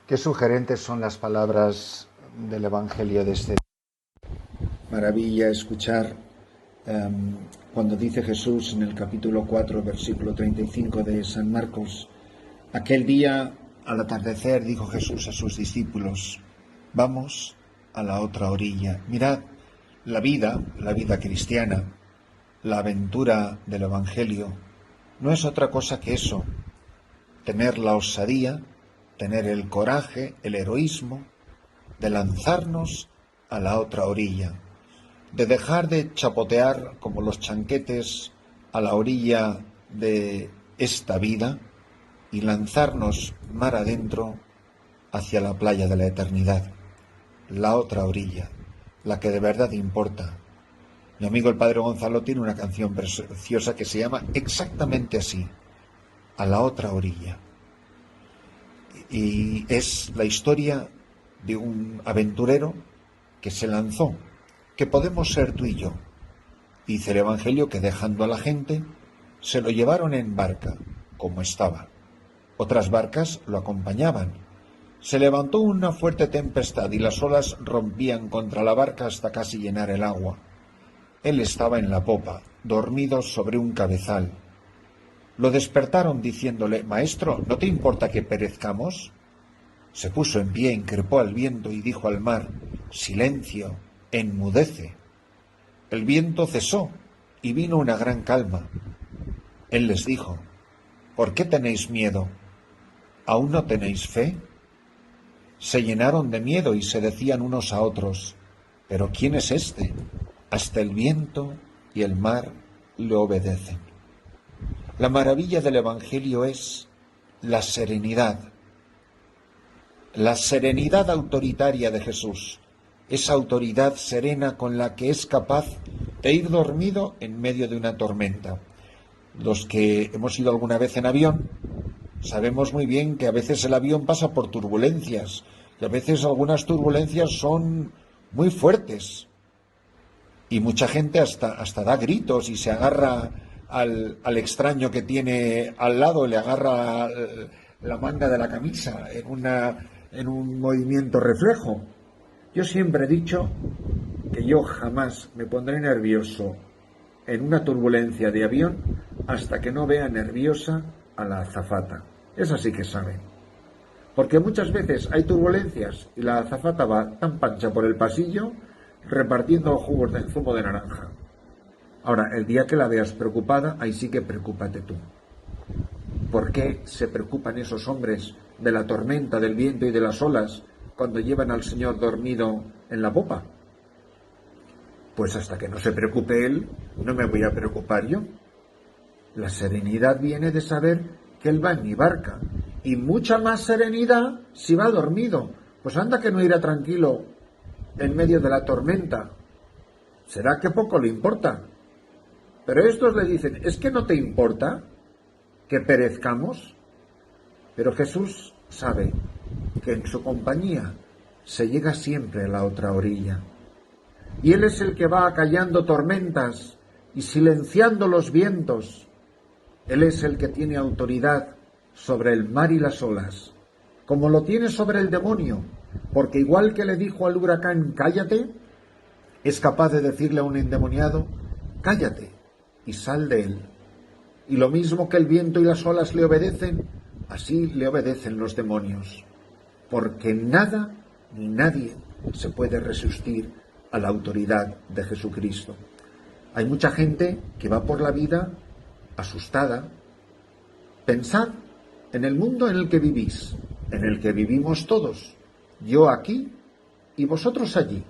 Qué sugerentes son las palabras del Evangelio de este día. Maravilla escuchar cuando dice Jesús en el capítulo 4, versículo 35 de San Marcos: aquel día, al atardecer, dijo Jesús a sus discípulos: vamos a la otra orilla. Mirad, la vida cristiana, la aventura del Evangelio, no es otra cosa que eso: tener la osadía, tener el coraje, el heroísmo de lanzarnos a la otra orilla, de dejar de chapotear como los chanquetes a la orilla de esta vida y lanzarnos mar adentro hacia la playa de la eternidad, la otra orilla, la que de verdad importa. Mi amigo el Padre Gonzalo tiene una canción preciosa que se llama exactamente así: a la otra orilla. Y es la historia de un aventurero que se lanzó, que podemos ser tú y yo. Dice el Evangelio que, dejando a la gente, se lo llevaron en barca, como estaba. Otras barcas lo acompañaban. Se levantó una fuerte tempestad y las olas rompían contra la barca hasta casi llenar el agua. Él estaba en la popa, dormido sobre un cabezal. Lo despertaron diciéndole: «Maestro, ¿no te importa que perezcamos?». Se puso en pie, increpó al viento y dijo al mar: «Silencio, enmudece». El viento cesó y vino una gran calma. Él les dijo: «¿Por qué tenéis miedo? ¿Aún no tenéis fe?». Se llenaron de miedo y se decían unos a otros: «¿Pero quién es este? Hasta el viento y el mar le obedecen». La maravilla del Evangelio es la serenidad autoritaria de Jesús, esa autoridad serena con la que es capaz de ir dormido en medio de una tormenta. Los que hemos ido alguna vez en avión sabemos muy bien que a veces el avión pasa por turbulencias, y a veces algunas turbulencias son muy fuertes, y mucha gente hasta da gritos y se agarra al extraño que tiene al lado, le agarra la manga de la camisa en un movimiento reflejo. Yo siempre he dicho que yo jamás me pondré nervioso en una turbulencia de avión hasta que no vea nerviosa a la azafata. Esa sí que saben. Porque muchas veces hay turbulencias y la azafata va tan pancha por el pasillo repartiendo jugos de zumo de naranja. Ahora, el día que la veas preocupada, ahí sí que preocúpate tú. ¿Por qué se preocupan esos hombres de la tormenta, del viento y de las olas cuando llevan al Señor dormido en la popa? Pues hasta que no se preocupe Él, no me voy a preocupar yo. La serenidad viene de saber que Él va en mi barca, y mucha más serenidad si va dormido. Pues anda que no irá tranquilo en medio de la tormenta. ¿Será que poco le importa? Pero estos le dicen: ¿es que no te importa que perezcamos? Pero Jesús sabe que en su compañía se llega siempre a la otra orilla. Y Él es el que va acallando tormentas y silenciando los vientos. Él es el que tiene autoridad sobre el mar y las olas, como lo tiene sobre el demonio, porque igual que le dijo al huracán: cállate, es capaz de decirle a un endemoniado: cállate y sal de él. Y lo mismo que el viento y las olas le obedecen, así le obedecen los demonios, porque nada ni nadie se puede resistir a la autoridad de Jesucristo. Hay mucha gente que va por la vida asustada. Pensad en el mundo en el que vivís, en el que vivimos todos, yo aquí y vosotros allí.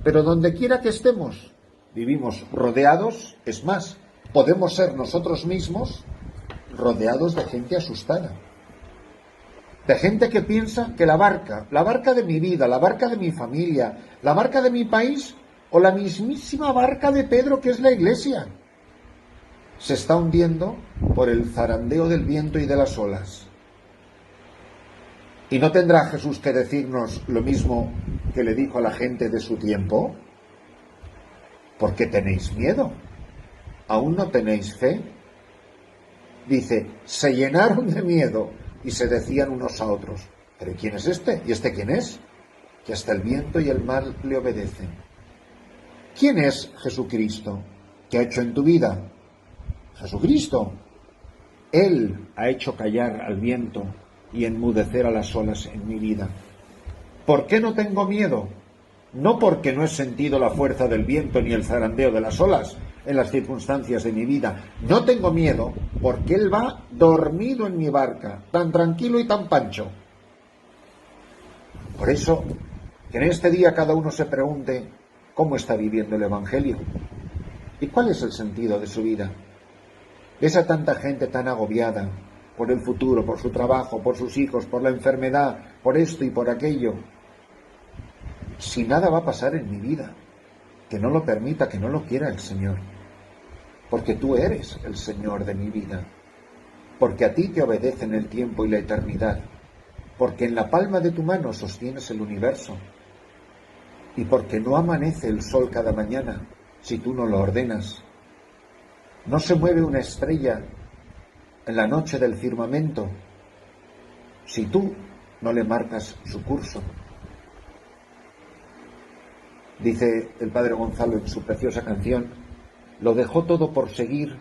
Pero donde quiera que estemos, vivimos rodeados, es más, podemos ser nosotros mismos rodeados de gente asustada, de gente que piensa que la barca de mi vida, la barca de mi familia, la barca de mi país o la mismísima barca de Pedro, que es la Iglesia, se está hundiendo por el zarandeo del viento y de las olas. ¿Y no tendrá Jesús que decirnos lo mismo que le dijo a la gente de su tiempo? ¿Por qué tenéis miedo? ¿Aún no tenéis fe? Dice: se llenaron de miedo y se decían unos a otros: ¿Pero quién es este? ¿Y este quién es? Que hasta el viento y el mar le obedecen. ¿Quién es Jesucristo? ¿Qué ha hecho en tu vida? Jesucristo. Él ha hecho callar al viento y enmudecer a las olas en mi vida. ¿Por qué no tengo miedo? No porque no he sentido la fuerza del viento ni el zarandeo de las olas en las circunstancias de mi vida. No tengo miedo porque Él va dormido en mi barca, tan tranquilo y tan pancho. Por eso, que en este día cada uno se pregunte cómo está viviendo el Evangelio y cuál es el sentido de su vida. Ves a tanta gente tan agobiada por el futuro, por su trabajo, por sus hijos, por la enfermedad, por esto y por aquello. Si nada va a pasar en mi vida, que no lo permita, que no lo quiera el Señor, porque tú eres el Señor de mi vida, porque a ti te obedecen el tiempo y la eternidad, porque en la palma de tu mano sostienes el universo, y porque no amanece el sol cada mañana si tú no lo ordenas. No se mueve una estrella en la noche del firmamento si tú no le marcas su curso. Dice el padre Gonzalo en su preciosa canción, lo dejó todo por seguir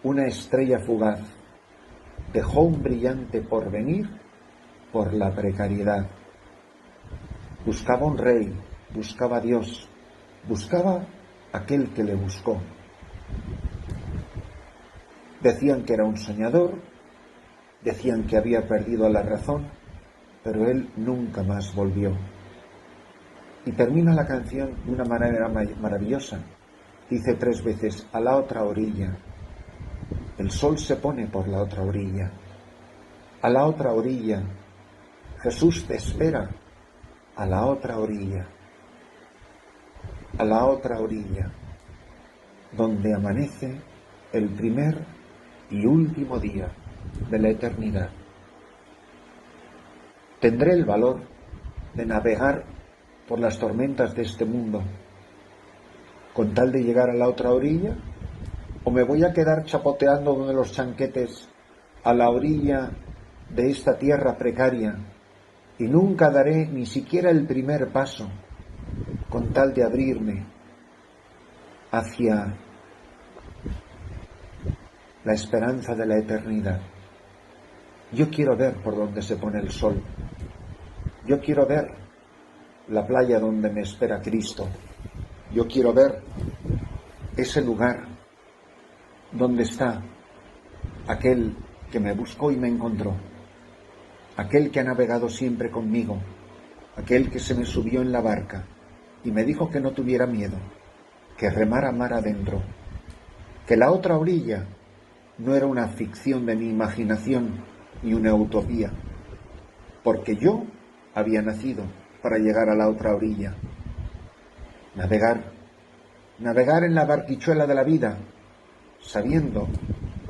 una estrella fugaz, dejó un brillante porvenir por la precariedad. Buscaba un rey, buscaba a Dios, buscaba aquel que le buscó. Decían que era un soñador, decían que había perdido la razón, pero él nunca más volvió. Y termina la canción de una manera maravillosa. Dice 3 veces, a la otra orilla. El sol se pone por la otra orilla. A la otra orilla. Jesús te espera. A la otra orilla. A la otra orilla. Donde amanece el primer y último día de la eternidad. Tendré el valor de navegar por las tormentas de este mundo, con tal de llegar a la otra orilla, o me voy a quedar chapoteando de los chanquetes a la orilla de esta tierra precaria y nunca daré ni siquiera el primer paso con tal de abrirme hacia la esperanza de la eternidad. Yo quiero ver por dónde se pone el sol. Yo quiero ver la playa donde me espera Cristo. Yo quiero ver ese lugar donde está aquel que me buscó y me encontró, aquel que ha navegado siempre conmigo, aquel que se me subió en la barca y me dijo que no tuviera miedo, que remara mar adentro, que la otra orilla no era una ficción de mi imaginación ni una utopía, porque yo había nacido para llegar a la otra orilla. Navegar en la barquichuela de la vida, sabiendo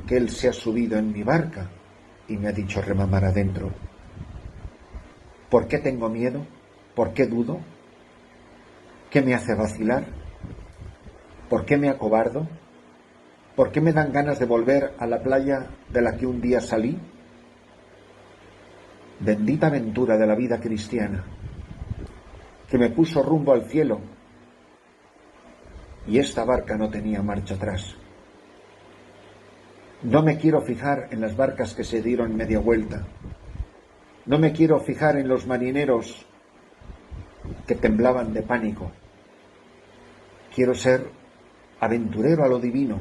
que Él se ha subido en mi barca y me ha dicho remamar adentro. ¿Por qué tengo miedo? ¿Por qué dudo? ¿Qué me hace vacilar? ¿Por qué me acobardo? ¿Por qué me dan ganas de volver a la playa de la que un día salí? Bendita aventura de la vida cristiana, que me puso rumbo al cielo, y esta barca no tenía marcha atrás. No me quiero fijar en las barcas que se dieron media vuelta. No me quiero fijar en los marineros que temblaban de pánico. Quiero ser aventurero a lo divino,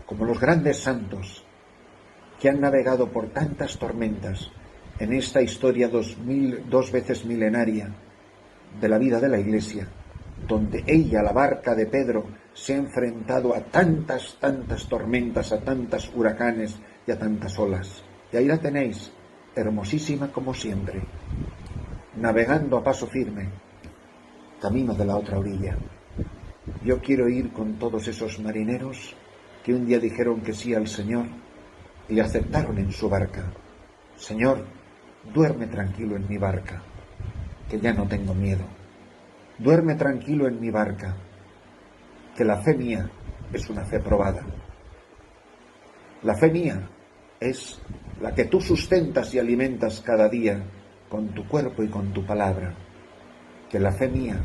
como los grandes santos que han navegado por tantas tormentas en esta historia 2 veces milenaria de la vida de la Iglesia, donde ella, la barca de Pedro, se ha enfrentado a tantas tormentas, a tantos huracanes y a tantas olas. Y ahí la tenéis, hermosísima como siempre, navegando a paso firme, camino de la otra orilla. Yo quiero ir con todos esos marineros que un día dijeron que sí al Señor y le aceptaron en su barca. Señor, duerme tranquilo en mi barca, que ya no tengo miedo. Duerme tranquilo en mi barca, que la fe mía es una fe probada. La fe mía es la que tú sustentas y alimentas cada día con tu cuerpo y con tu palabra. Que la fe mía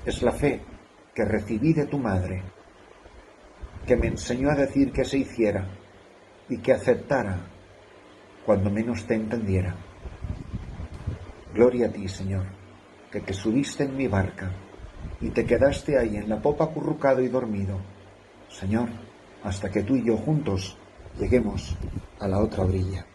es la fe que recibí de tu madre, que me enseñó a decir que se hiciera y que aceptara cuando menos te entendiera. Gloria a ti, Señor, que te subiste en mi barca y te quedaste ahí en la popa acurrucado y dormido, Señor, hasta que tú y yo juntos lleguemos a la otra orilla.